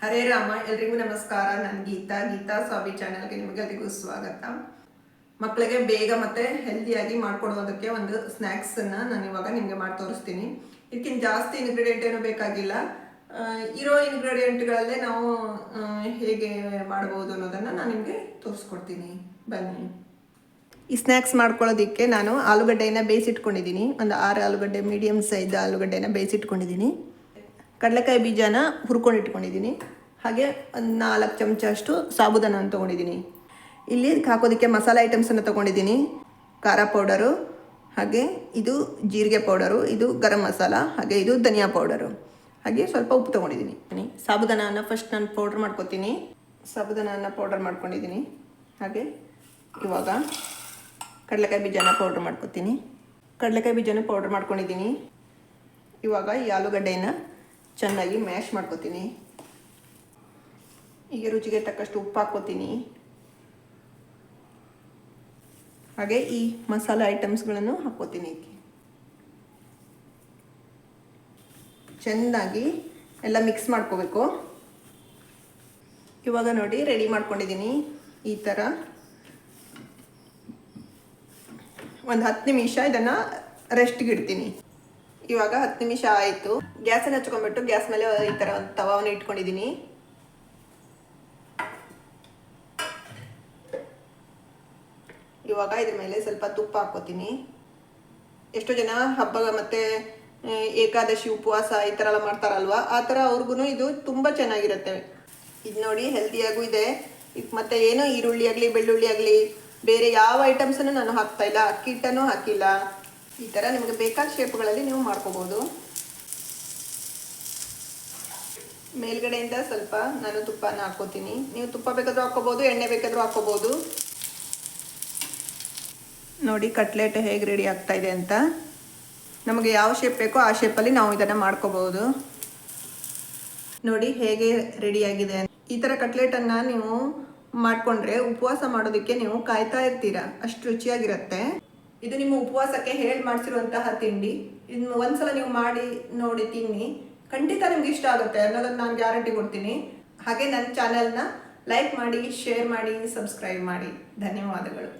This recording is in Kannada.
ಹರೇ ರಾಮ. ಎಲ್ರಿಗೂ ನಮಸ್ಕಾರ. ನಾನು ಗೀತಾ ಸ್ವಾಮಿ ಚಾನಲ್ಗೆ ನಿಮಗೆಲ್ಲರಿಗೂ ಸ್ವಾಗತ. ಮಕ್ಕಳಿಗೆ ಬೇಗ ಮತ್ತು ಹೆಲ್ದಿಯಾಗಿ ಮಾಡ್ಕೊಡೋದಕ್ಕೆ ಒಂದು ಸ್ನ್ಯಾಕ್ಸನ್ನು ನಾನು ಇವಾಗ ನಿಮಗೆ ಮಾಡಿ ತೋರಿಸ್ತೀನಿ. ಇದಕ್ಕಿಂತ ಜಾಸ್ತಿ ಇಂಗ್ರೀಡಿಯೆಂಟ್ ಏನೂ ಬೇಕಾಗಿಲ್ಲ. ಇರೋ ಇಂಗ್ರೀಡಿಯೆಂಟ್ಗಳಲ್ಲೇ ನಾವು ಹೇಗೆ ಮಾಡ್ಬೋದು ಅನ್ನೋದನ್ನು ನಾನು ನಿಮಗೆ ತೋರಿಸ್ಕೊಡ್ತೀನಿ. ಬನ್ನಿ. ಈ ಸ್ನ್ಯಾಕ್ಸ್ ಮಾಡ್ಕೊಳ್ಳೋದಕ್ಕೆ ನಾನು ಆಲೂಗಡ್ಡೆಯನ್ನು ಬೇಯಿಸಿಟ್ಕೊಂಡಿದ್ದೀನಿ. ಒಂದು 6 ಆಲೂಗಡ್ಡೆ, ಮೀಡಿಯಮ್ ಸೈಜ್ ಆಲೂಗಡ್ಡೆನ ಬೇಯಿಸಿಟ್ಕೊಂಡಿದ್ದೀನಿ. ಕಡಲೆಕಾಯಿ ಬೀಜನ ಹುರ್ಕೊಂಡು ಇಟ್ಕೊಂಡಿದ್ದೀನಿ. ಹಾಗೆ ಒಂದು 4 ಚಮಚ ಅಷ್ಟು ಸಾಬುದಾನವನ್ನು ತೊಗೊಂಡಿದ್ದೀನಿ. ಇಲ್ಲಿ ಹಾಕೋದಕ್ಕೆ ಮಸಾಲೆ ಐಟಮ್ಸನ್ನು ತೊಗೊಂಡಿದ್ದೀನಿ. ಖಾರ ಪೌಡರು, ಹಾಗೆ ಇದು ಜೀರಿಗೆ ಪೌಡರು, ಇದು ಗರಂ ಮಸಾಲ, ಹಾಗೆ ಇದು ಧನಿಯಾ ಪೌಡರು, ಹಾಗೆ ಸ್ವಲ್ಪ ಉಪ್ಪು ತೊಗೊಂಡಿದ್ದೀನಿ. ಸಾಬುದಾನವನ್ನು ಫಸ್ಟ್ ನಾನು ಪೌಡ್ರ್ ಮಾಡ್ಕೊತೀನಿ. ಸಾಬುದಾನವನ್ನು ಪೌಡರ್ ಮಾಡ್ಕೊಂಡಿದ್ದೀನಿ. ಹಾಗೆ ಇವಾಗ ಕಡಲೆಕಾಯಿ ಬೀಜನ ಪೌಡ್ರ್ ಮಾಡ್ಕೊತೀನಿ. ಕಡಲೆಕಾಯಿ ಬೀಜನ ಪೌಡ್ರ್ ಮಾಡ್ಕೊಂಡಿದ್ದೀನಿ. ಇವಾಗ ಈ ಆಲೂಗಡ್ಡೆಯನ್ನು ಚೆನ್ನಾಗಿ ಮ್ಯಾಶ್ ಮಾಡ್ಕೊತೀನಿ. ಈಗ ರುಚಿಗೆ ತಕ್ಕಷ್ಟು ಉಪ್ಪು ಹಾಕ್ಕೋತೀನಿ. ಹಾಗೆ ಈ ಮಸಾಲೆ ಐಟಮ್ಸ್ಗಳನ್ನು ಹಾಕ್ಕೋತೀನಿ. ಚೆನ್ನಾಗಿ ಎಲ್ಲ ಮಿಕ್ಸ್ ಮಾಡ್ಕೋಬೇಕು. ಇವಾಗ ನೋಡಿ ರೆಡಿ ಮಾಡ್ಕೊಂಡಿದ್ದೀನಿ. ಈ ಥರ ಒಂದು 10 ನಿಮಿಷ ಇದನ್ನು ರೆಸ್ಟ್ಗೆ ಇಡ್ತೀನಿ. ಇವಾಗ 10 ನಿಮಿಷ ಆಯಿತು. ಗ್ಯಾಸನ್ನು ಹಚ್ಕೊಂಡ್ಬಿಟ್ಟು ಗ್ಯಾಸ್ ಮೇಲೆ ಈ ಥರ ಒಂದು ತವಾವನ್ನು ಇಟ್ಕೊಂಡಿದ್ದೀನಿ. ಇವಾಗ ಇದ್ರ ಮೇಲೆ ಸ್ವಲ್ಪ ತುಪ್ಪ ಹಾಕ್ಕೋತೀನಿ. ಎಷ್ಟೋ ಜನ ಹಬ್ಬ ಮತ್ತು ಏಕಾದಶಿ ಉಪವಾಸ ಈ ಥರ ಎಲ್ಲ ಮಾಡ್ತಾರಲ್ವ, ಆ ಥರ ಅವ್ರಿಗೂ ಇದು ತುಂಬ ಚೆನ್ನಾಗಿರುತ್ತೆ. ಇದು ನೋಡಿ ಹೆಲ್ದಿಯಾಗೂ ಇದೆ. ಇದು ಮತ್ತು ಏನೋ ಈರುಳ್ಳಿ ಆಗಲಿ ಬೆಳ್ಳುಳ್ಳಿ ಆಗಲಿ ಬೇರೆ ಯಾವ ಐಟಮ್ಸನ್ನು ನಾನು ಹಾಕ್ತಾಯಿಲ್ಲ. ಅಕ್ಕಿ ಹಿಟ್ಟನ್ನು ಹಾಕಿಲ್ಲ. ಈ ಥರ ನಿಮಗೆ ಬೇಕಾದ ಶೇಪ್ಗಳಲ್ಲಿ ನೀವು ಮಾಡ್ಕೋಬೋದು. ಮೇಲ್ಗಡೆಯಿಂದ ಸ್ವಲ್ಪ ನಾನು ತುಪ್ಪನ ಹಾಕ್ಕೋತೀನಿ. ನೀವು ತುಪ್ಪ ಬೇಕಾದರೂ ಹಾಕ್ಕೋಬೋದು, ಎಣ್ಣೆ ಬೇಕಾದರೂ ಹಾಕ್ಕೋಬೋದು. ನೋಡಿ ಕಟ್ಲೆಟ್ ಹೇಗೆ ರೆಡಿ ಆಗ್ತಾ ಇದೆ ಅಂತ. ನಮಗೆ ಯಾವ ಶೇಪ್ ಬೇಕೋ ಆ ಶೇಪಲ್ಲಿ ನಾವು ಇದನ್ನು ಮಾಡ್ಕೋಬೋದು. ನೋಡಿ ಹೇಗೆ ರೆಡಿಯಾಗಿದೆ. ಈ ಥರ ಕಟ್ಲೆಟನ್ನು ನೀವು ಮಾಡಿಕೊಂಡ್ರೆ ಉಪವಾಸ ಮಾಡೋದಕ್ಕೆ ನೀವು ಕಾಯ್ತಾ ಇರ್ತೀರ, ಅಷ್ಟು ರುಚಿಯಾಗಿರುತ್ತೆ. ಇದು ನಿಮ್ಮ ಉಪವಾಸಕ್ಕೆ ಹೇಳಿ ಮಾಡಿಸಿರುವಂತಹ ತಿಂಡಿ. ಇನ್ನು ಒಂದ್ಸಲ ನೀವು ಮಾಡಿ ನೋಡಿ ತಿನ್ನಿ, ಖಂಡಿತ ನಿಮ್ಗೆ ಇಷ್ಟ ಆಗುತ್ತೆ ಅನ್ನೋದನ್ನು ನಾನು ಗ್ಯಾರಂಟಿ ಕೊಡ್ತೀನಿ. ಹಾಗೆ ನನ್ನ ಚಾನೆಲ್ನ ಲೈಕ್ ಮಾಡಿ, ಶೇರ್ ಮಾಡಿ, ಸಬ್ಸ್ಕ್ರೈಬ್ ಮಾಡಿ. ಧನ್ಯವಾದಗಳು.